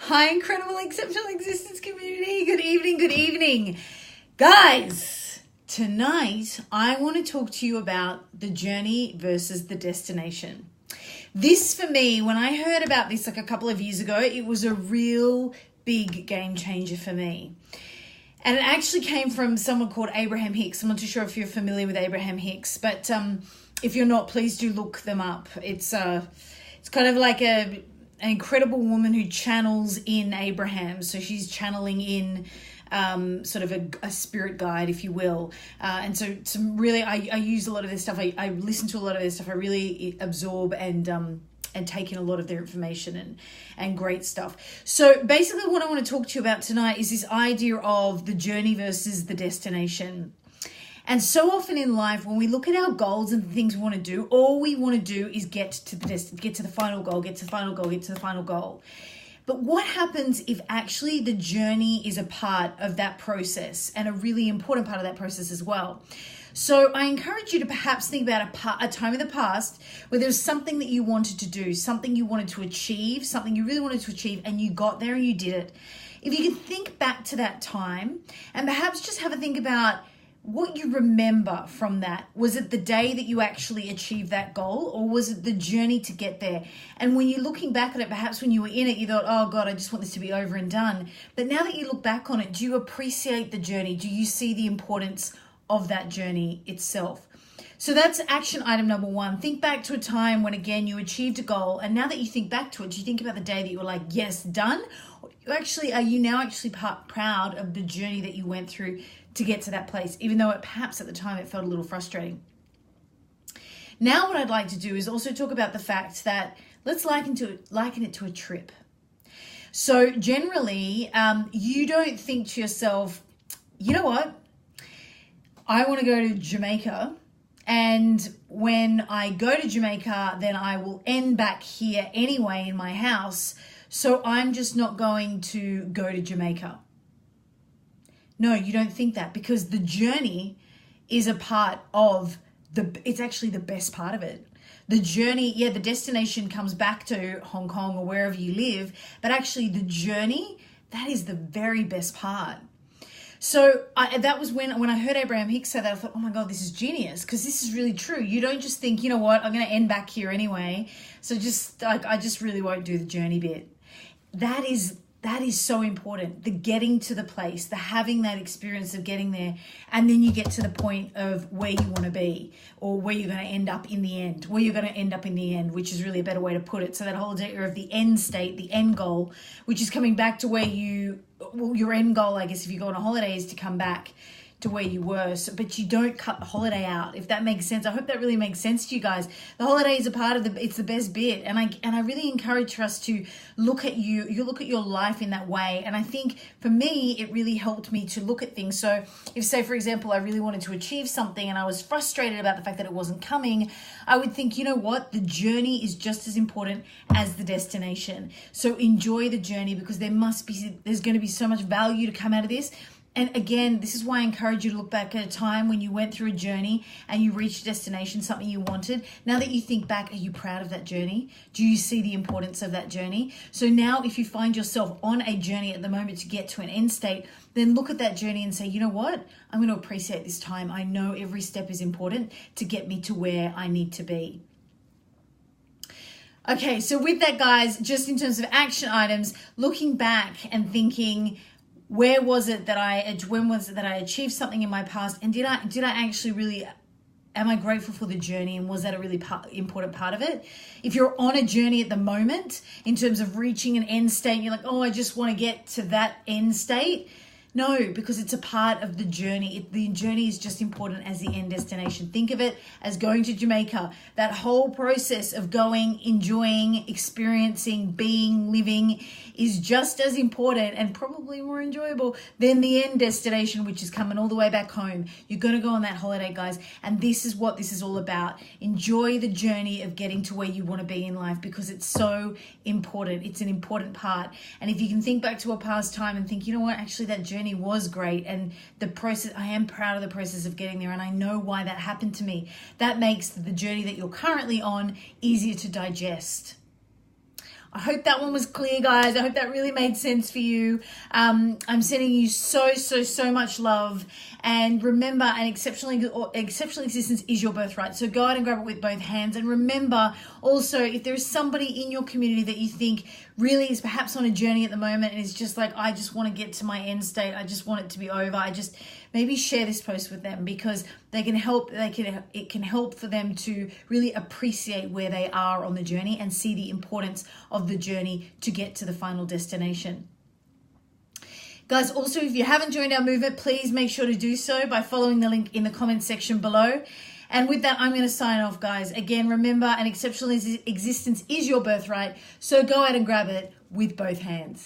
Hi, incredible exceptional existence community. Good evening, good evening. Guys, tonight I want to talk to you about the journey versus the destination. This for me, when I heard about this like a couple of years ago, it was a real big game changer for me. And it actually came from someone called Abraham Hicks. I'm not too sure if you're familiar with Abraham Hicks, but if you're not, please do look them up. It's kind of like an incredible woman who channels in Abraham. So she's channeling in sort of a spirit guide, if you will. And so some really, I use a lot of this stuff. I listen to a lot of this stuff. I really absorb and take in a lot of their information and great stuff. So basically what I want to talk to you about tonight is this idea of the journey versus the destination. And so often in life, when we look at our goals and the things we want to do, all we want to do is get to the final goal, get to the final goal, get to the final goal. But what happens if actually the journey is a part of that process and a really important part of that process as well? So I encourage you to perhaps think about a time in the past where there was something that you wanted to do, something you wanted to achieve, something you really wanted to achieve, and you got there and you did it. If you can think back to that time and perhaps just have a think about what you remember from that. Was it the day that you actually achieved that goal, or was it the journey to get there? And when you're looking back at it, perhaps when you were in it, you thought, oh God, I just want this to be over and done. But now that you look back on it, do you appreciate the journey? Do you see the importance of that journey itself? So that's action item number one. Think back to a time when, again, you achieved a goal. And now that you think back to it, do you think about the day that you were like, yes, done? Or are you now actually proud of the journey that you went through to get to that place, even though perhaps at the time it felt a little frustrating? Now what I'd like to do is also talk about the fact that let's liken it to a trip. So generally, you don't think to yourself, you know what? I want to go to Jamaica, and when I go to Jamaica, then I will end back here anyway in my house, so I'm just not going to go to Jamaica. No, you don't think that, because the journey is a part of it's actually the best part of it. The journey, the destination comes back to Hong Kong or wherever you live, but actually the journey, that is the very best part. So that was when I heard Abraham Hicks say that, I thought, oh my God, this is genius, because this is really true. You don't just think, you know what, I'm going to end back here anyway, so I just really won't do the journey bit. That is so important. The getting to the place, the having that experience of getting there, and then you get to the point of where you want to be, or where you're going to end up in the end, which is really a better way to put it. So that whole idea of the end state, the end goal, which is coming back to where your end goal, I guess, if you go on a holiday, is to come back to where you were. So, but you don't cut the holiday out, if that makes sense. I hope that really makes sense to you guys. The holiday is a part of it's the best bit. And I really encourage us to look at you look at your life in that way. And I think for me, it really helped me to look at things. So if, say, for example, I really wanted to achieve something and I was frustrated about the fact that it wasn't coming, I would think, you know what? The journey is just as important as the destination. So enjoy the journey, because there's going to be so much value to come out of this. And again, this is why I encourage you to look back at a time when you went through a journey and you reached a destination, something you wanted. Now that you think back, are you proud of that journey? Do you see the importance of that journey? So now if you find yourself on a journey at the moment to get to an end state, then look at that journey and say, you know what? I'm going to appreciate this time. I know every step is important to get me to where I need to be. Okay, so with that, guys, just in terms of action items, looking back and thinking, when was it that I achieved something in my past, and did I actually really, am I grateful for the journey, and was that a really important part of it? If you're on a journey at the moment in terms of reaching an end state, and you're like, oh, I just want to get to that end state. No, because it's a part of the journey. The journey is just important as the end destination. Think of it as going to Jamaica. That whole process of going, enjoying, experiencing, being, living is just as important and probably more enjoyable than the end destination, which is coming all the way back home. You're going to go on that holiday, guys. And this is what this is all about. Enjoy the journey of getting to where you want to be in life, because it's so important. It's an important part. And if you can think back to a past time and think, you know what, actually that journey was great, and the process, I am proud of the process of getting there, and I know why that happened to me. That makes the journey that you're currently on easier to digest. I hope that one was clear, guys. I hope that really made sense for you. I'm sending you so much love. And remember, an exceptional existence is your birthright. So go out and grab it with both hands. And remember also, if there is somebody in your community that you think really is perhaps on a journey at the moment and is just like, I just want to get to my end state. I just want it to be over. Maybe share this post with them, because it can help for them to really appreciate where they are on the journey and see the importance of the journey to get to the final destination. Guys, also, if you haven't joined our movement, please make sure to do so by following the link in the comments section below. And with that, I'm going to sign off, guys. Again, remember, an exceptional existence is your birthright. So go out and grab it with both hands.